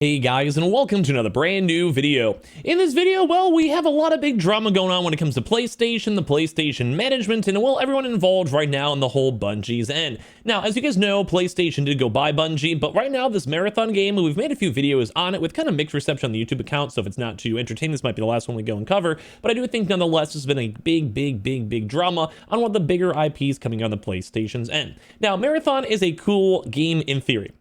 Hey guys, and welcome to another brand new video. In this video, well, we have a lot of big drama going on when it comes to PlayStation, the PlayStation management, and well, everyone involved right now in the whole Bungie's end. Now, as you guys know, PlayStation did go buy Bungie, but right now this marathon game, we've made a few videos on it with kind of mixed reception on the YouTube account, so if it's not too entertaining, this might be the last one we go and cover, but I do think nonetheless, there's been a big drama on one of the bigger IPs coming on the PlayStation's end. Now, Marathon is a cool game in theory.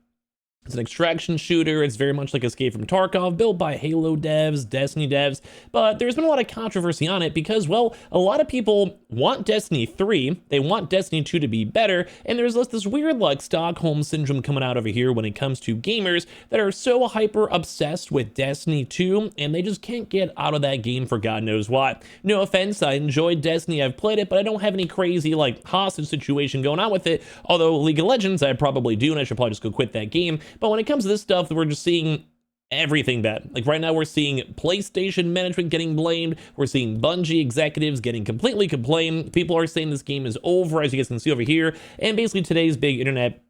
It's an extraction shooter. It's very much like Escape from Tarkov, built by Halo devs, Destiny devs, but there's been a lot of controversy on it because, well, a lot of people want Destiny 3, they want Destiny 2 to be better, and there's this weird, like, Stockholm syndrome coming out over here when it comes to gamers that are so hyper obsessed with Destiny 2, and they just can't get out of that game for God knows why. No offense, I enjoyed Destiny, I've played it, but I don't have any crazy, like, hostage situation going on with it, although League of Legends, I probably do, and I should probably just go quit that game. But when it comes to this stuff, we're just seeing everything bad. Like right now, we're seeing PlayStation management getting blamed. We're seeing Bungie executives getting completely complained. People are saying this game is over, as you guys can see over here. And basically today's big internet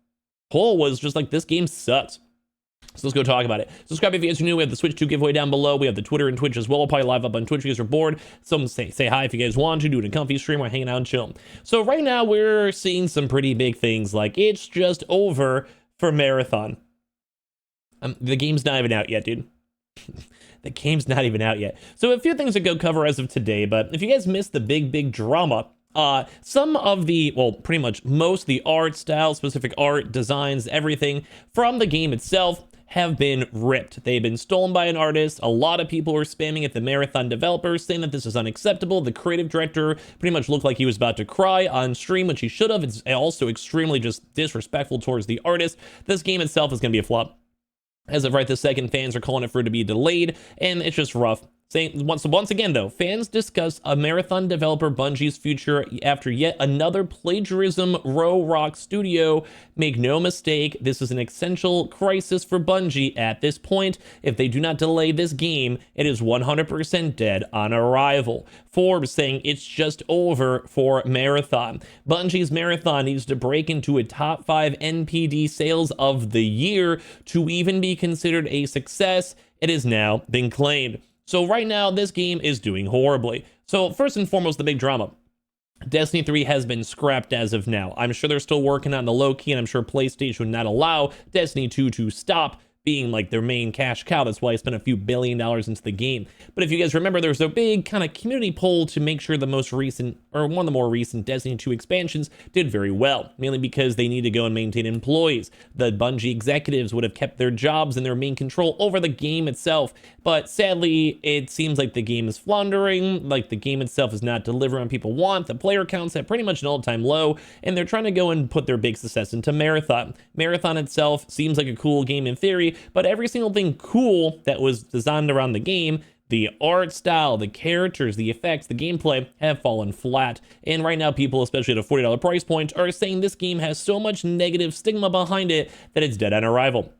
poll was just like, this game sucks. So let's go talk about it. Subscribe if you guys are new. We have the Switch 2 giveaway down below. We have the Twitter and Twitch as well. We'll probably live up on Twitch if you guys are bored. Some say hi if you guys want to. Do it in a comfy stream or hanging out and chilling. So right now, we're seeing some pretty big things like it's just over for Marathon. The game's not even out yet, dude. The game's not even out yet. So a few things to go cover as of today, but if you guys missed the big drama, some of the, well, pretty much most of the art style, specific art, designs, everything from the game itself have been ripped. They've been stolen by an artist. A lot of people were spamming at the Marathon developers, saying that this is unacceptable. The creative director pretty much looked like he was about to cry on stream, which he should have. It's also extremely just disrespectful towards the artist. This game itself is going to be a flop. As of right this second, fans are calling it for it to be delayed, and it's just rough. Once again, though, fans discuss a Marathon developer Bungie's future after yet another plagiarism rock studio. Make no mistake, this is an essential crisis for Bungie at this point. If they do not delay this game, it is 100% dead on arrival. Forbes saying it's just over for Marathon. Bungie's Marathon needs to break into a top 5 NPD sales of the year to even be considered a success. It has now been claimed. So right now, this game is doing horribly. So first and foremost, the big drama. Destiny 3 has been scrapped as of now. I'm sure they're still working on the low key, and I'm sure PlayStation would not allow Destiny 2 to stop being like their main cash cow. That's why I spent a few $1 billion into the game. But if you guys remember, there was a big kind of community poll to make sure the most recent, or one of the more recent Destiny 2 expansions did very well, mainly because they need to go and maintain employees. The Bungie executives would have kept their jobs and their main control over the game itself. But sadly, it seems like the game is floundering, like the game itself is not delivering what people want. The player counts at pretty much an all-time low, and they're trying to go and put their big success into Marathon. Marathon itself seems like a cool game in theory, but every single thing cool that was designed around the game, the art style, the characters, the effects, the gameplay have fallen flat. And right now, people, especially at a $40 price point, are saying this game has so much negative stigma behind it that it's dead on arrival.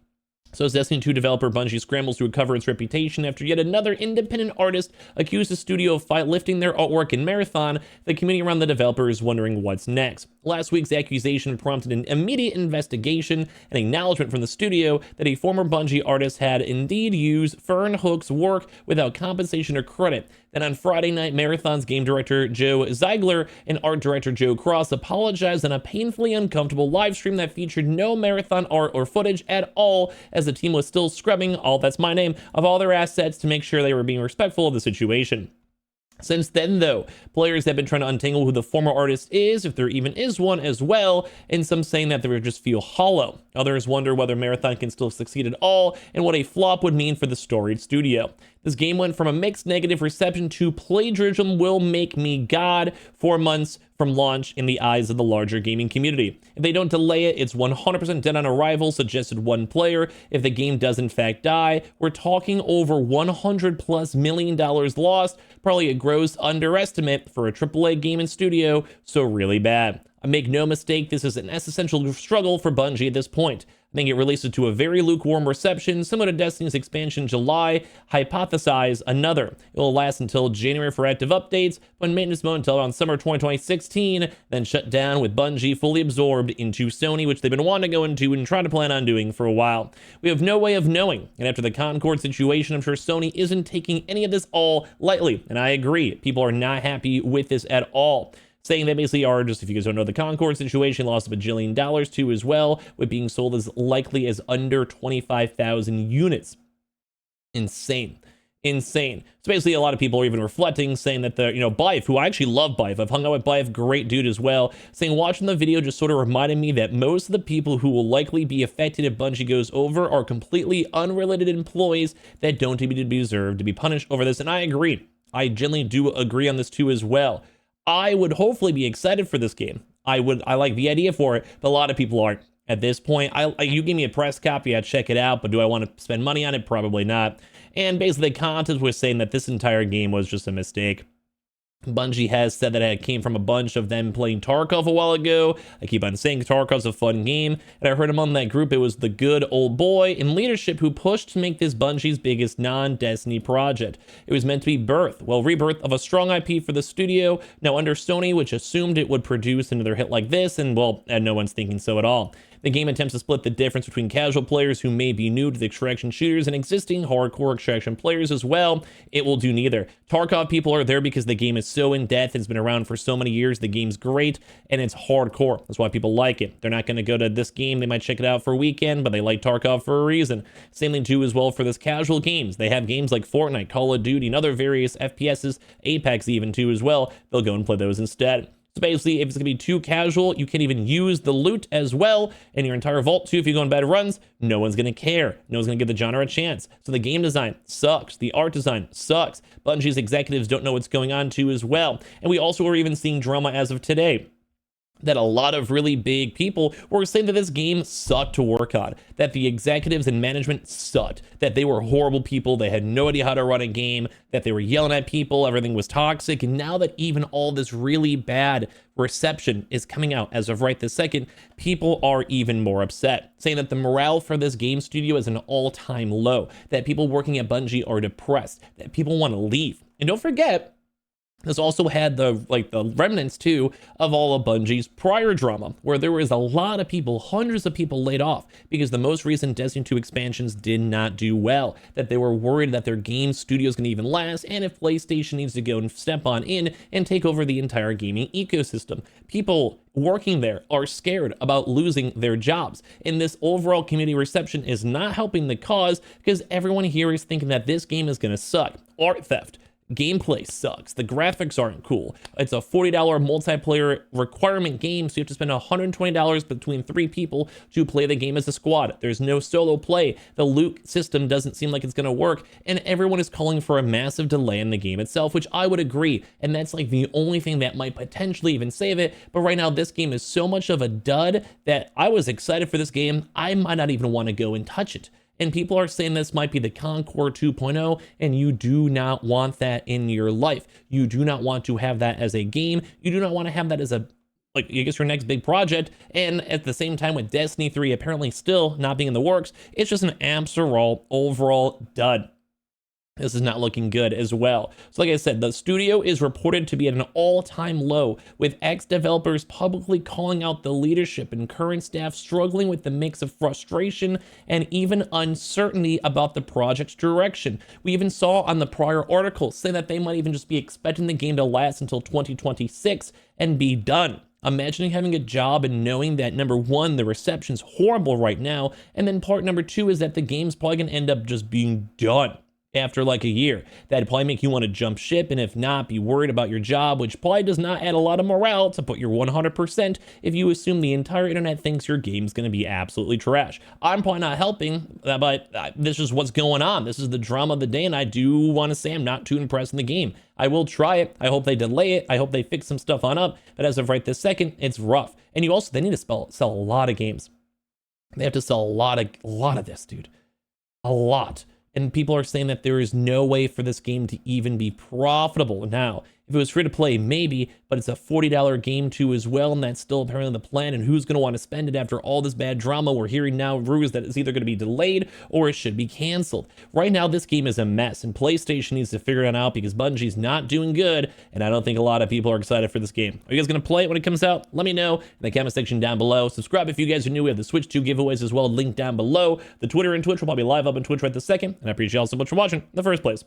So as Destiny 2 developer Bungie scrambles to recover its reputation after yet another independent artist accused the studio of lifting their artwork in Marathon, the community around the developer is wondering what's next. Last week's accusation prompted an immediate investigation and acknowledgement from the studio that a former Bungie artist had indeed used Fern Hook's work without compensation or credit. Then on Friday night, Marathon's game director Joe Ziegler and art director Joe Cross apologized on a painfully uncomfortable live stream that featured no Marathon art or footage at all, as the team was still scrubbing of all their assets to make sure they were being respectful of the situation. Since then, though, players have been trying to untangle who the former artist is, if there even is one as well, and some saying that they would just feel hollow. Others wonder whether Marathon can still succeed at all, and what a flop would mean for the storied studio. This game went from a mixed negative reception to plagiarism will make me God 4 months from launch in the eyes of the larger gaming community. If they don't delay it, it's 100% dead on arrival, suggested one player. If the game does in fact die, we're talking over $100+ million lost, probably a gross underestimate for a AAA game and studio, so really bad. Make no mistake, this is an existential struggle for Bungie at this point. Then it releases to a very lukewarm reception, similar to Destiny's expansion July. Hypothesize another. It will last until January for active updates, but maintenance mode until around summer 2016, then shut down with Bungie fully absorbed into Sony, which they've been wanting to go into and try to plan on doing for a while. We have no way of knowing, and after the Concord situation, I'm sure Sony isn't taking any of this all lightly, and I agree. People are not happy with this at all. Saying they basically are, just if you guys don't know, the Concord situation lost a bajillion dollars too as well, with being sold as likely as under 25,000 units. Insane. Insane. So basically a lot of people are even reflecting, saying that the, Bife, who I actually love Bife, I've hung out with Bife, great dude as well, saying watching the video just sort of reminded me that most of the people who will likely be affected if Bungie goes over are completely unrelated employees that don't even deserve to be punished over this. And I agree. I genuinely do agree on this too as well. I would hopefully be excited for this game. I like the idea for it, but a lot of people aren't. At this point, you give me a press copy, I'd check it out, but do I want to spend money on it? Probably not. And basically, the content was saying that this entire game was just a mistake. Bungie has said that it came from a bunch of them playing Tarkov a while ago. I keep on saying Tarkov's a fun game, and I heard among that group it was the good old boy in leadership who pushed to make this Bungie's biggest non-Destiny project. It was meant to be rebirth of a strong IP for the studio, now under Sony, which assumed it would produce another hit like this, and no one's thinking so at all. The game attempts to split the difference between casual players who may be new to the extraction shooters and existing hardcore extraction players as well. It will do neither. Tarkov people are there because the game is so in-depth, it's been around for so many years, the game's great, and it's hardcore. That's why people like it. They're not going to go to this game, they might check it out for a weekend, but they like Tarkov for a reason. Same thing too as well for this casual games. They have games like Fortnite, Call of Duty, and other various FPSs, Apex even too as well. They'll go and play those instead. So basically, if it's going to be too casual, you can't even use the loot as well in your entire vault too. If you go on bad runs, no one's going to care. No one's going to give the genre a chance. So the game design sucks. The art design sucks. Bungie's executives don't know what's going on too as well. And we also are even seeing drama as of today, that a lot of really big people were saying that this game sucked to work on, that the executives and management sucked, that they were horrible people, they had no idea how to run a game, that they were yelling at people, everything was toxic. And now that even all this really bad reception is coming out as of right this second, people are even more upset, saying that the morale for this game studio is an all-time low, that people working at Bungie are depressed, that people want to leave. And don't forget, this also had the remnants too of all of Bungie's prior drama, where there was a lot of people, hundreds of people laid off because the most recent Destiny 2 expansions did not do well, that they were worried that their game studio is going to even last, and if PlayStation needs to go and step on in and take over the entire gaming ecosystem. People working there are scared about losing their jobs, and this overall community reception is not helping the cause because everyone here is thinking that this game is going to suck. Art theft. Gameplay sucks. The graphics aren't cool. It's a $40 multiplayer requirement game, so you have to spend $120 between 3 people to play the game as a squad. There's no solo play. The loot system doesn't seem like it's going to work, and everyone is calling for a massive delay in the game itself, which I would agree, and that's like the only thing that might potentially even save it. But right now, this game is so much of a dud that I was excited for this game, I might not even want to go and touch it. And people are saying this might be the Concord 2.0, and you do not want that in your life. You do not want to have that as a game. You do not want to have that as your next big project. And at the same time, with Destiny 3 apparently still not being in the works, it's just an absolute overall dud. This is not looking good as well. So like I said, the studio is reported to be at an all-time low, with ex-developers publicly calling out the leadership and current staff struggling with the mix of frustration and even uncertainty about the project's direction. We even saw on the prior article say that they might even just be expecting the game to last until 2026 and be done. Imagining having a job and knowing that, number one, the reception's horrible right now, and then part number two is that the game's probably gonna end up just being done after like a year. That'd probably make you want to jump ship, and if not, be worried about your job, which probably does not add a lot of morale to put your 100% if you assume the entire internet thinks your game's going to be absolutely trash. I'm probably not helping, but this is what's going on. This is the drama of the day, and I do want to say I'm not too impressed in the game. I will try it. I hope they delay it. I hope they fix some stuff on up, but as of right this second, it's rough. And they need to sell a lot of games. They have to sell a lot of this, dude. A lot. And people are saying that there is no way for this game to even be profitable. Now, If it was free to play, maybe, but it's a $40 game too as well, and that's still apparently the plan. And who's going to want to spend it after all this bad drama? We're hearing now rumors that it's either going to be delayed or it should be canceled. Right now, this game is a mess, and PlayStation needs to figure it out because Bungie's not doing good, and I don't think a lot of people are excited for this game. Are you guys going to play it when it comes out? Let me know in the comment section down below. Subscribe if you guys are new. We have the Switch 2 giveaways as well, linked down below. The Twitter and Twitch will probably live up on Twitch right this second, and I appreciate y'all so much for watching in the first place.